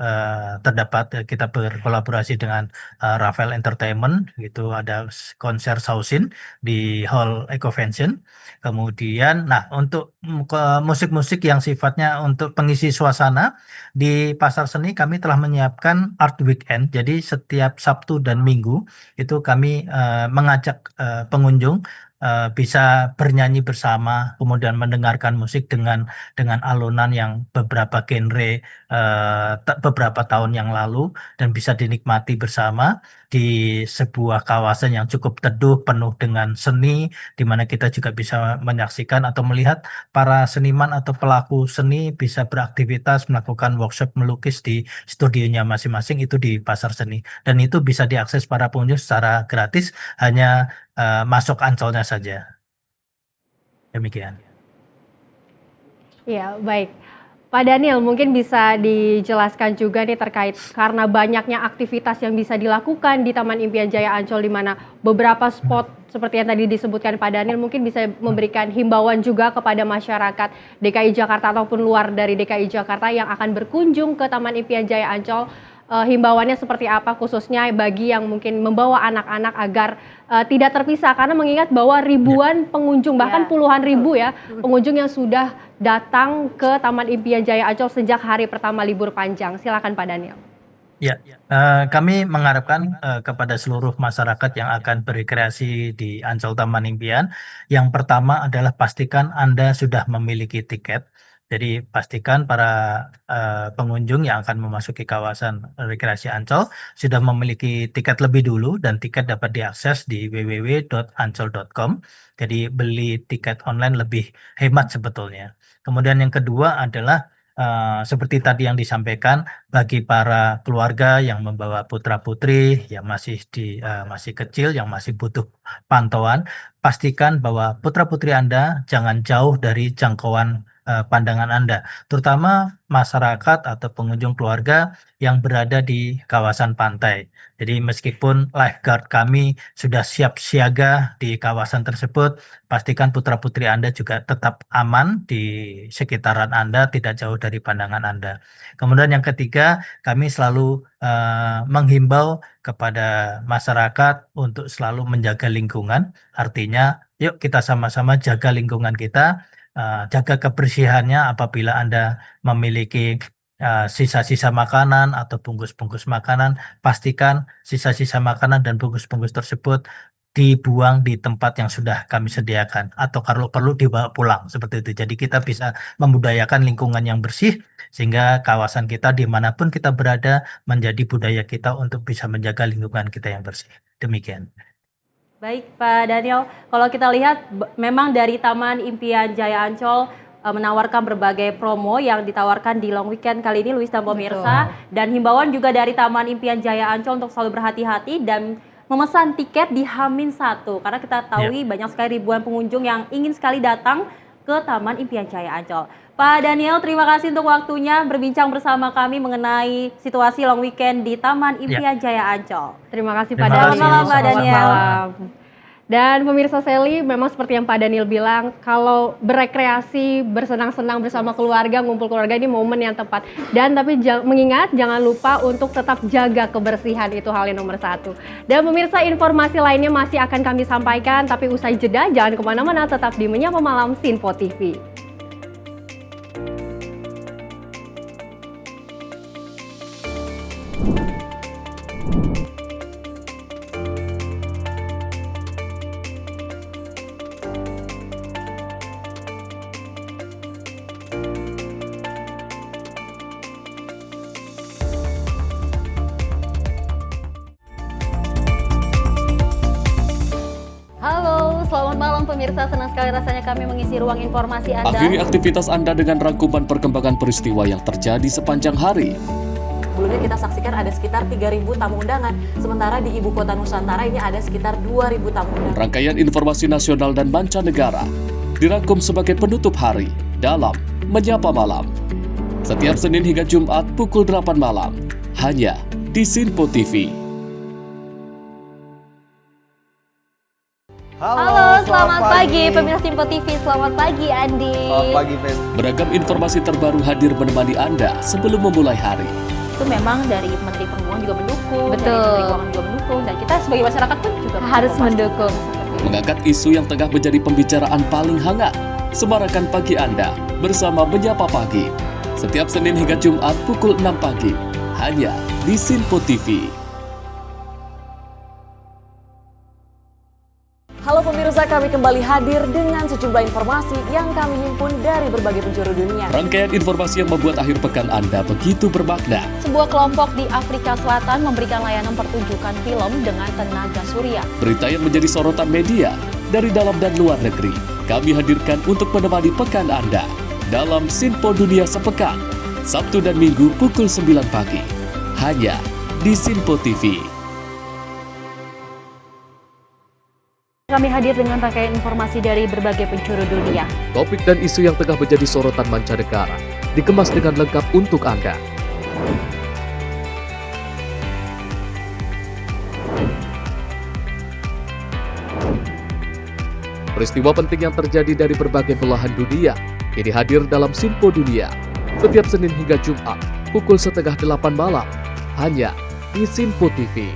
terdapat kita berkolaborasi dengan Rafael Entertainment, gitu, ada konser Sausin di Hall Ecovention. Kemudian, nah, untuk musik-musik yang sifatnya untuk pengisi suasana di Pasar Seni, kami telah menyiapkan Art Weekend. Jadi setiap Sabtu dan Minggu itu kami mengajak pengunjung bisa bernyanyi bersama, kemudian mendengarkan musik dengan alunan yang beberapa genre beberapa tahun yang lalu, dan bisa dinikmati bersama di sebuah kawasan yang cukup teduh, penuh dengan seni, di mana kita juga bisa menyaksikan atau melihat para seniman atau pelaku seni bisa beraktivitas, melakukan workshop melukis di studionya masing-masing, itu di Pasar Seni. Dan itu bisa diakses para pengunjung secara gratis, hanya masuk Ancolnya saja. Demikian. Ya, baik. Pak Daniel, mungkin bisa dijelaskan juga nih terkait karena banyaknya aktivitas yang bisa dilakukan di Taman Impian Jaya Ancol, di mana beberapa spot seperti yang tadi disebutkan Pak Daniel, mungkin bisa memberikan himbauan juga kepada masyarakat DKI Jakarta ataupun luar dari DKI Jakarta yang akan berkunjung ke Taman Impian Jaya Ancol. Himbauannya seperti apa khususnya bagi yang mungkin membawa anak-anak agar tidak terpisah, karena mengingat bahwa ribuan pengunjung, bahkan puluhan ribu ya pengunjung yang sudah datang ke Taman Impian Jaya Ancol sejak hari pertama libur panjang. Silakan Pak Daniel. Ya, kami mengharapkan kepada seluruh masyarakat yang akan berekreasi di Ancol Taman Impian, yang pertama adalah pastikan Anda sudah memiliki tiket. Jadi pastikan para pengunjung yang akan memasuki kawasan rekreasi Ancol sudah memiliki tiket lebih dulu, dan tiket dapat diakses di www.ancol.com. Jadi beli tiket online lebih hemat sebetulnya. Kemudian yang kedua adalah seperti tadi yang disampaikan, bagi para keluarga yang membawa putra-putri yang masih kecil, yang masih butuh pantauan, pastikan bahwa putra-putri Anda jangan jauh dari jangkauan pandangan Anda, terutama masyarakat atau pengunjung keluarga yang berada di kawasan pantai. Jadi meskipun lifeguard kami sudah siap siaga di kawasan tersebut, pastikan putra-putri Anda juga tetap aman di sekitaran Anda, tidak jauh dari pandangan Anda. Kemudian yang ketiga, kami selalu menghimbau kepada masyarakat untuk selalu menjaga lingkungan. Artinya, yuk kita sama-sama jaga lingkungan kita, jaga kebersihannya. Apabila Anda memiliki sisa-sisa makanan atau bungkus-bungkus makanan, pastikan sisa-sisa makanan dan bungkus-bungkus tersebut dibuang di tempat yang sudah kami sediakan, atau kalau perlu dibawa pulang, seperti itu. Jadi kita bisa membudayakan lingkungan yang bersih, sehingga kawasan kita dimanapun kita berada menjadi budaya kita untuk bisa menjaga lingkungan kita yang bersih. Demikian. Baik Pak Daniel, kalau kita lihat memang dari Taman Impian Jaya Ancol menawarkan berbagai promo yang ditawarkan di long weekend kali ini, Luis dan pemirsa. Dan himbauan juga dari Taman Impian Jaya Ancol untuk selalu berhati-hati dan memesan tiket di H-1, karena kita tahu banyak sekali ribuan pengunjung yang ingin sekali datang ke Taman Impian Jaya Ancol. Pak Daniel, terima kasih untuk waktunya berbincang bersama kami mengenai situasi long weekend di Taman Impian Jaya Ancol. Terima kasih Pak Daniel. Selamat malam Pak Daniel. Dan pemirsa Sally, memang seperti yang Pak Daniel bilang, kalau berekreasi, bersenang-senang bersama keluarga, ngumpul keluarga, ini momen yang tepat. Dan tapi mengingat, jangan lupa untuk tetap jaga kebersihan, itu hal yang nomor satu. Dan pemirsa, informasi lainnya masih akan kami sampaikan, tapi usai jeda, jangan kemana-mana, tetap di Menyapa Malam Sinpo TV. Selamat malam pemirsa, senang sekali rasanya kami mengisi ruang informasi Anda. Akhiri aktivitas Anda dengan rangkuman perkembangan peristiwa yang terjadi sepanjang hari. Sebelumnya kita saksikan ada sekitar 3.000 tamu undangan, sementara di Ibu Kota Nusantara ini ada sekitar 2.000 tamu undangan. Rangkaian informasi nasional dan mancanegara dirangkum sebagai penutup hari dalam Menyapa Malam. Setiap Senin hingga Jumat pukul 8 malam, hanya di Sinpo TV. Halo, selamat pagi pemirsa Simpo TV. Selamat pagi Andi. Selamat pagi Fes. Beragam informasi terbaru hadir menemani Anda sebelum memulai hari. Itu memang dari Menteri Perhubungan juga mendukung, Betul. dari Menteri Keuangan juga mendukung, dan kita sebagai masyarakat pun juga harus mendukung. Mengangkat isu yang tengah menjadi pembicaraan paling hangat. Semarakan pagi Anda bersama Menyapa Pagi. Setiap Senin hingga Jumat pukul 6 pagi. Hanya di Sinpo TV. Halo pemirsa, kami kembali hadir dengan sejumlah informasi yang kami himpun dari berbagai penjuru dunia. Rangkaian informasi yang membuat akhir pekan Anda begitu bermakna. Sebuah kelompok di Afrika Selatan memberikan layanan pertunjukan film dengan tenaga surya. Berita yang menjadi sorotan media dari dalam dan luar negeri. Kami hadirkan untuk menemani pekan Anda dalam Sinpo Dunia Sepekan, Sabtu dan Minggu pukul 9 pagi. Hanya di Sinpo TV. Kami hadir dengan rangkaian informasi dari berbagai penjuru dunia. Topik dan isu yang tengah menjadi sorotan mancanegara dikemas dengan lengkap untuk Anda. Peristiwa penting yang terjadi dari berbagai belahan dunia kini hadir dalam Sinpo Dunia setiap Senin hingga Jumat pukul 7:30 malam hanya di Sinpo TV.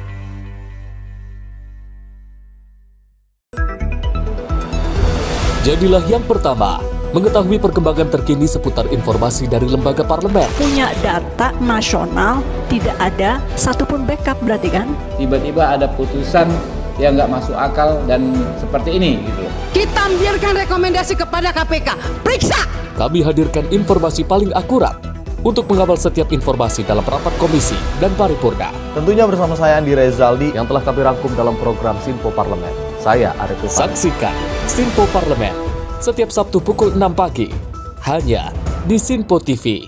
Jadilah yang pertama mengetahui perkembangan terkini seputar informasi dari lembaga parlemen. Punya data nasional, tidak ada satupun backup berarti kan? Tiba-tiba ada putusan yang nggak masuk akal dan seperti ini gitu. Kita biarkan rekomendasi kepada KPK. Periksa! Kami hadirkan informasi paling akurat untuk mengawal setiap informasi dalam rapat komisi dan paripurna. Tentunya bersama saya Andi Rezaldi yang telah kami rangkum dalam program Sinpo Parlemen. Saya Arif Tufan. Saksikan Sinpo Parlemen setiap Sabtu pukul 6 pagi hanya di Sinpo TV.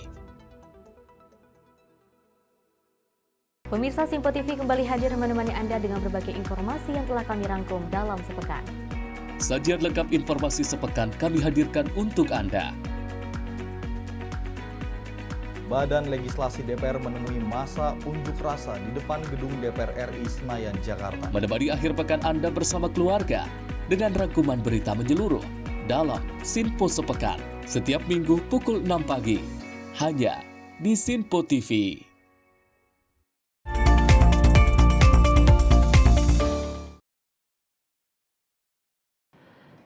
Pemirsa Simpo TV kembali hadir menemani Anda dengan berbagai informasi yang telah kami rangkum dalam sepekan. Sajian lengkap informasi sepekan kami hadirkan untuk Anda. Badan Legislasi DPR menemui masa unjuk rasa di depan gedung DPR RI Senayan, Jakarta. Menemani akhir pekan Anda bersama keluarga dengan rangkuman berita menyeluruh dalam Sinpo Sepekan setiap minggu pukul 6 pagi hanya di Sinpo TV.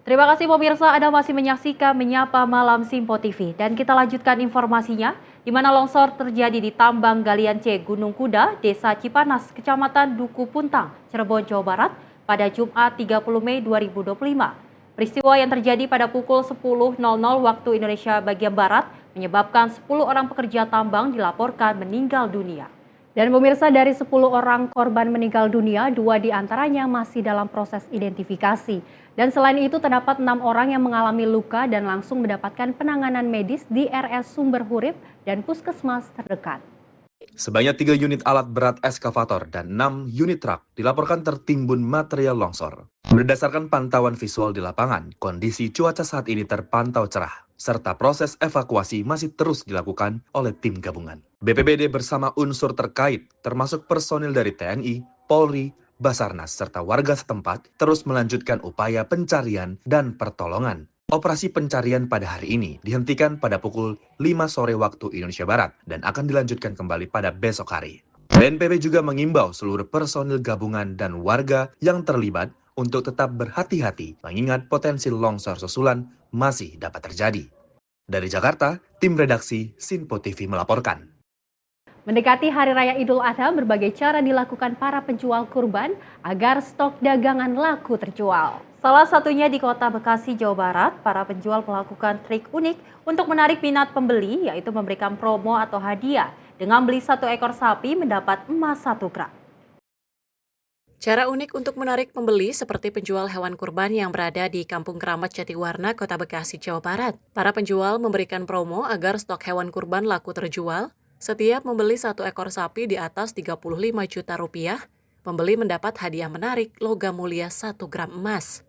Terima kasih pemirsa, Anda masih menyaksikan Menyapa Malam Simpo TV. Dan kita lanjutkan informasinya, di mana longsor terjadi di tambang galian C Gunung Kuda, Desa Cipanas, Kecamatan Duku Puntang, Cirebon, Jawa Barat, pada Jumat 30 Mei 2025. Peristiwa yang terjadi pada pukul 10.00 waktu Indonesia bagian Barat menyebabkan 10 orang pekerja tambang dilaporkan meninggal dunia. Dan pemirsa, dari 10 orang korban meninggal dunia, 2 diantaranya masih dalam proses identifikasi. Dan selain itu terdapat 6 orang yang mengalami luka dan langsung mendapatkan penanganan medis di RS Sumber Hurip dan puskesmas terdekat. Sebanyak 3 unit alat berat eskavator dan 6 unit truk dilaporkan tertimbun material longsor. Berdasarkan pantauan visual di lapangan, kondisi cuaca saat ini terpantau cerah, serta proses evakuasi masih terus dilakukan oleh tim gabungan. BPBD bersama unsur terkait, termasuk personil dari TNI, Polri, Basarnas, serta warga setempat terus melanjutkan upaya pencarian dan pertolongan. Operasi pencarian pada hari ini dihentikan pada pukul 5 sore waktu Indonesia Barat dan akan dilanjutkan kembali pada besok hari. BNPB juga mengimbau seluruh personil gabungan dan warga yang terlibat untuk tetap berhati-hati mengingat potensi longsor susulan masih dapat terjadi. Dari Jakarta, tim redaksi Sinpo TV melaporkan. Mendekati Hari Raya Idul Adha, berbagai cara dilakukan para penjual kurban agar stok dagangan laku terjual. Salah satunya di Kota Bekasi, Jawa Barat, para penjual melakukan trik unik untuk menarik minat pembeli, yaitu memberikan promo atau hadiah dengan beli 1 ekor sapi mendapat emas 1 gram. Cara unik untuk menarik pembeli seperti penjual hewan kurban yang berada di Kampung Keramat Jatiwarna, Kota Bekasi, Jawa Barat. Para penjual memberikan promo agar stok hewan kurban laku terjual. Setiap membeli 1 ekor sapi di atas 35 juta rupiah, pembeli mendapat hadiah menarik logam mulia 1 gram emas.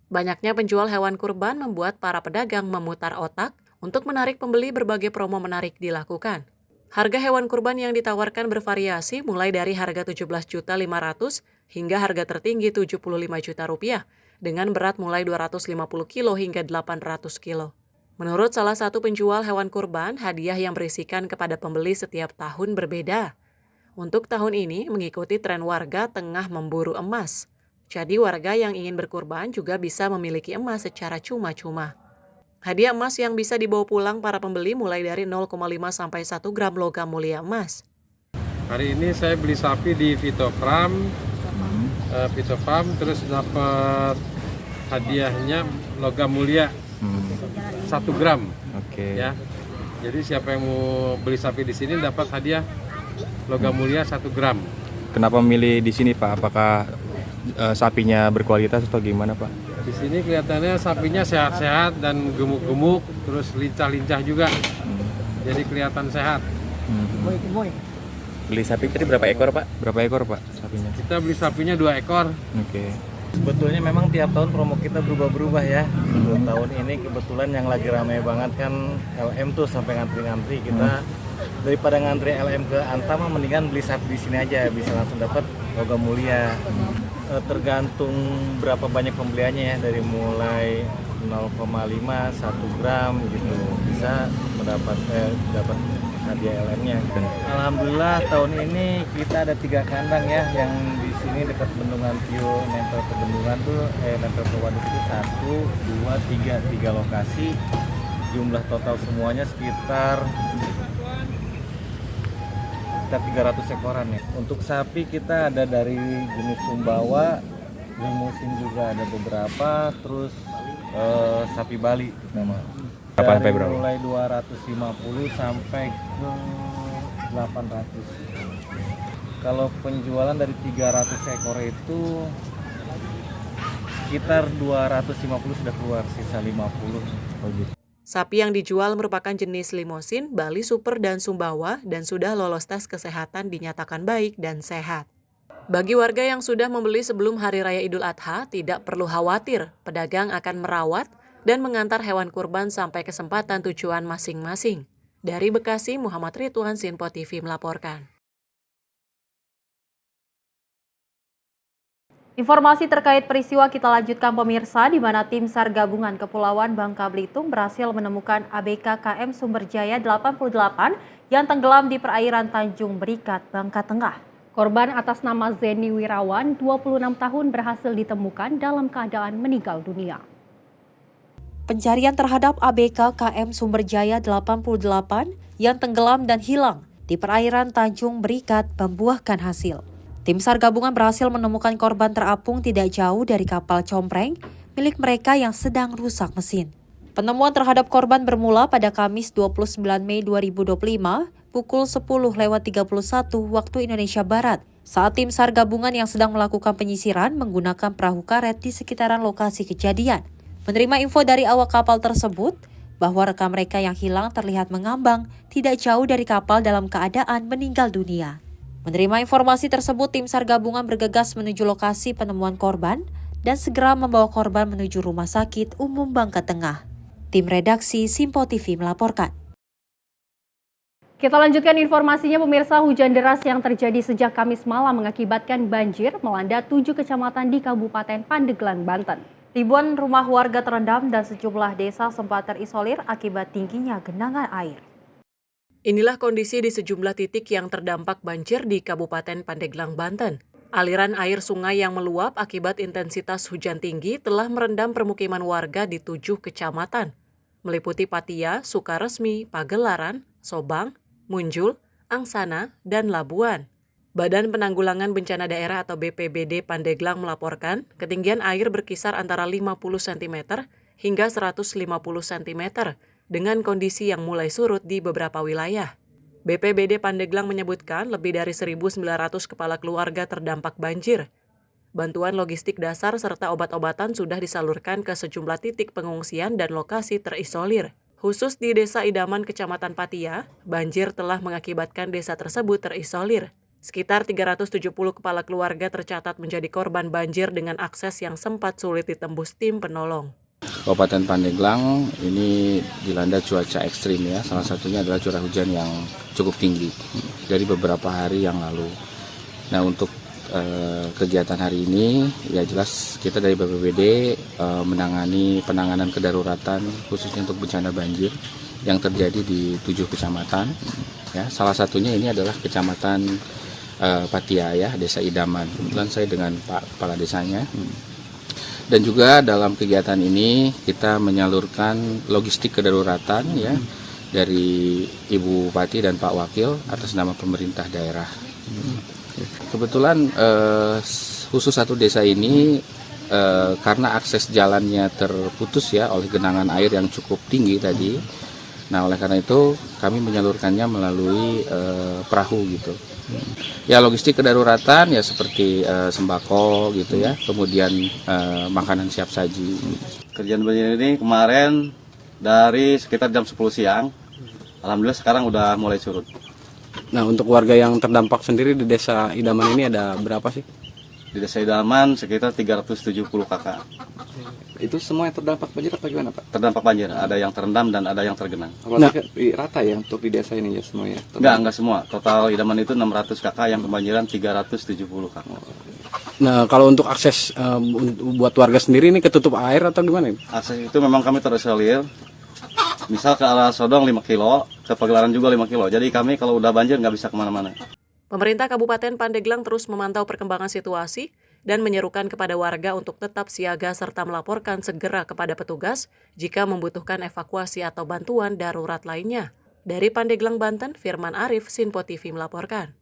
Banyaknya penjual hewan kurban membuat para pedagang memutar otak untuk menarik pembeli. Berbagai promo menarik dilakukan. Harga hewan kurban yang ditawarkan bervariasi mulai dari harga 17.500.000 hingga harga tertinggi 75 juta rupiah. dengan berat mulai 250 kilo hingga 800 kilo. Menurut salah satu penjual hewan kurban, hadiah yang berisikan kepada pembeli setiap tahun berbeda. Untuk tahun ini mengikuti tren warga tengah memburu emas. Jadi warga yang ingin berkurban juga bisa memiliki emas secara cuma-cuma. Hadiah emas yang bisa dibawa pulang para pembeli mulai dari 0,5 sampai 1 gram logam mulia emas. Hari ini saya beli sapi di Vito Farm, terus dapat hadiahnya logam mulia 1 gram. Ya. Jadi siapa yang mau beli sapi di sini dapat hadiah logam mulia 1 gram. Kenapa memilih di sini, Pak? Apakah sapinya berkualitas atau gimana, Pak? Di sini kelihatannya sapinya sehat-sehat dan gemuk-gemuk, terus lincah-lincah juga. Jadi kelihatan sehat. Beli sapi tadi berapa ekor, Pak? Berapa ekor, Pak, sapinya? Kita beli sapinya 2 ekor. Sebetulnya memang tiap tahun promo kita berubah-berubah ya. Untuk tahun ini kebetulan yang lagi ramai banget kan LM tuh sampai ngantri-ngantri. Kita daripada ngantri LM ke Antama mendingan beli sapi di sini aja, bisa langsung dapat logam mulia. Tergantung berapa banyak pembeliannya ya, dari mulai 0,5 1 gram gitu bisa dapat hadiah LM-nya. Alhamdulillah tahun ini kita ada 3 kandang ya, yang di sini dekat Bendungan Tio, nempel ke bendungan tuh nempel ke waduk itu 1, 2, 3 lokasi. Jumlah total semuanya sekitar 300 ekoran ya. Untuk sapi kita ada dari jenis Sumbawa, limusin juga ada beberapa, terus sapi Bali nama. Dari mulai 250 sampai ke 800. Kalau penjualan dari 300 ekor itu sekitar 250 sudah keluar, sisa 50. Sapi yang dijual merupakan jenis limosin, Bali Super dan Sumbawa dan sudah lolos tes kesehatan dinyatakan baik dan sehat. Bagi warga yang sudah membeli sebelum Hari Raya Idul Adha, tidak perlu khawatir, pedagang akan merawat dan mengantar hewan kurban sampai kesempatan tujuan masing-masing. Dari Bekasi, Muhammad Ridwan, Sinpo TV melaporkan. Informasi terkait peristiwa kita lanjutkan pemirsa, di mana tim SAR Gabungan Kepulauan Bangka Belitung berhasil menemukan ABK KM Sumberjaya 88 yang tenggelam di perairan Tanjung Berikat, Bangka Tengah. Korban atas nama Zeni Wirawan, 26 tahun, berhasil ditemukan dalam keadaan meninggal dunia. Pencarian terhadap ABK KM Sumberjaya 88 yang tenggelam dan hilang di perairan Tanjung Berikat membuahkan hasil. Tim SAR gabungan berhasil menemukan korban terapung tidak jauh dari kapal compreng milik mereka yang sedang rusak mesin. Penemuan terhadap korban bermula pada Kamis 29 Mei 2025 pukul 10.31 waktu Indonesia Barat saat tim SAR gabungan yang sedang melakukan penyisiran menggunakan perahu karet di sekitaran lokasi kejadian. Menerima info dari awak kapal tersebut bahwa rekan mereka yang hilang terlihat mengambang tidak jauh dari kapal dalam keadaan meninggal dunia. Menerima informasi tersebut, tim SAR gabungan bergegas menuju lokasi penemuan korban dan segera membawa korban menuju Rumah Sakit Umum Bangka Tengah. Tim redaksi Simpo TV melaporkan. Kita lanjutkan informasinya pemirsa, hujan deras yang terjadi sejak Kamis malam mengakibatkan banjir melanda 7 kecamatan di Kabupaten Pandeglang, Banten. Ribuan rumah warga terendam dan sejumlah desa sempat terisolir akibat tingginya genangan air. Inilah kondisi di sejumlah titik yang terdampak banjir di Kabupaten Pandeglang, Banten. Aliran air sungai yang meluap akibat intensitas hujan tinggi telah merendam permukiman warga di 7 kecamatan, meliputi Patia, Sukaresmi, Pagelaran, Sobang, Munjul, Angsana, dan Labuan. Badan Penanggulangan Bencana Daerah atau BPBD Pandeglang melaporkan ketinggian air berkisar antara 50 cm hingga 150 cm dengan kondisi yang mulai surut di beberapa wilayah. BPBD Pandeglang menyebutkan lebih dari 1.900 kepala keluarga terdampak banjir. Bantuan logistik dasar serta obat-obatan sudah disalurkan ke sejumlah titik pengungsian dan lokasi terisolir. Khusus di Desa Idaman, Kecamatan Patia, banjir telah mengakibatkan desa tersebut terisolir. Sekitar 370 kepala keluarga tercatat menjadi korban banjir dengan akses yang sempat sulit ditembus tim penolong. Kabupaten Pandeglang ini dilanda cuaca ekstrim ya, salah satunya adalah curah hujan yang cukup tinggi dari beberapa hari yang lalu. Nah, untuk kegiatan hari ini, ya jelas kita dari BPBD menangani penanganan kedaruratan khususnya untuk bencana banjir yang terjadi di 7 kecamatan. Ya, salah satunya ini adalah Kecamatan Patia, ya, Desa Idaman. Kebetulan saya dengan Pak Kepala Desanya. Dan juga dalam kegiatan ini kita menyalurkan logistik kedaruratan, ya, dari Ibu Bupati dan Pak Wakil atas nama pemerintah daerah. Kebetulan khusus satu desa ini karena akses jalannya terputus, ya, oleh genangan air yang cukup tinggi tadi. Nah, oleh karena itu kami menyalurkannya melalui perahu gitu. Ya, logistik kedaruratan ya seperti sembako gitu, ya, kemudian makanan siap saji. Kerjaan banjir ini kemarin dari sekitar jam 10 siang, alhamdulillah sekarang udah mulai surut. Nah, untuk warga yang terdampak sendiri di Desa Idaman ini ada berapa sih? Di Desa Idaman sekitar 370 kakak. Itu semua yang terdampak banjir atau gimana, Pak? Terdampak banjir, ada yang terendam dan ada yang tergenang. Nah, rata ya untuk di desa ini ya semua ya? Enggak semua. Total Idaman itu 600 kakak, yang kebanjiran 370 kakak. Nah, kalau untuk akses buat warga sendiri ini ketutup air atau gimana? Akses itu memang kami terisolir. Misal ke arah Sodong 5 kilo, ke Pagelaran juga 5 kilo. Jadi kami kalau udah banjir nggak bisa kemana-mana. Pemerintah Kabupaten Pandeglang terus memantau perkembangan situasi dan menyerukan kepada warga untuk tetap siaga serta melaporkan segera kepada petugas jika membutuhkan evakuasi atau bantuan darurat lainnya. Dari Pandeglang, Banten, Firman Arif, Sinpo TV melaporkan.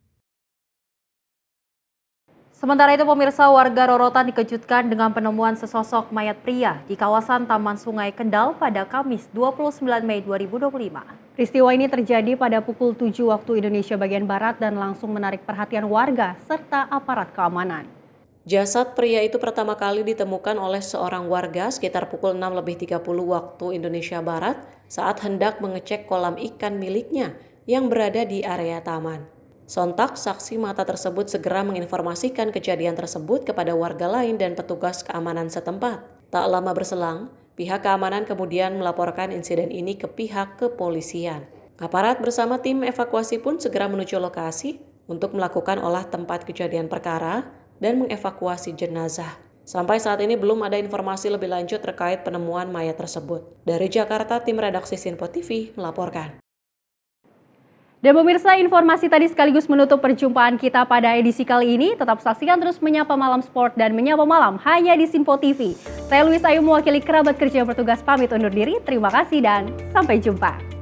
Sementara itu pemirsa, warga Rorotan dikejutkan dengan penemuan sesosok mayat pria di kawasan Taman Sungai Kendal pada Kamis 29 Mei 2025. Peristiwa ini terjadi pada pukul 7 waktu Indonesia bagian Barat dan langsung menarik perhatian warga serta aparat keamanan. Jasad pria itu pertama kali ditemukan oleh seorang warga sekitar pukul 6.30 waktu Indonesia Barat saat hendak mengecek kolam ikan miliknya yang berada di area taman. Sontak, saksi mata tersebut segera menginformasikan kejadian tersebut kepada warga lain dan petugas keamanan setempat. Tak lama berselang, pihak keamanan kemudian melaporkan insiden ini ke pihak kepolisian. Aparat bersama tim evakuasi pun segera menuju lokasi untuk melakukan olah tempat kejadian perkara dan mengevakuasi jenazah. Sampai saat ini belum ada informasi lebih lanjut terkait penemuan mayat tersebut. Dari Jakarta, tim redaksi Sinpo TV melaporkan. Dan pemirsa, informasi tadi sekaligus menutup perjumpaan kita pada edisi kali ini. Tetap saksikan terus Menyapa Malam Sport dan Menyapa Malam hanya di Sinpo TV. Saya Luis Ayu mewakili kerabat kerja yang bertugas pamit undur diri. Terima kasih dan sampai jumpa.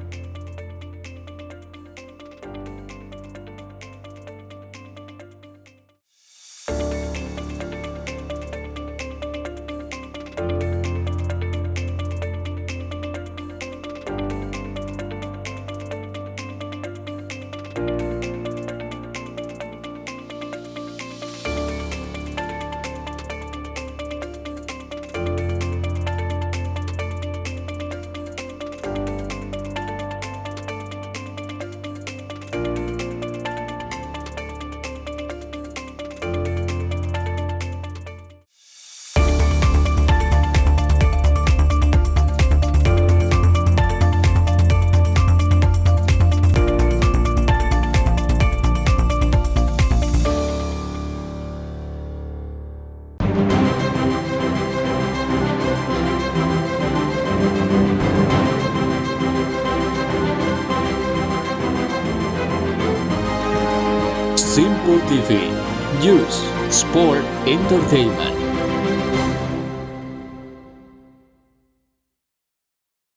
Sinpo TV, News, Sport, Entertainment.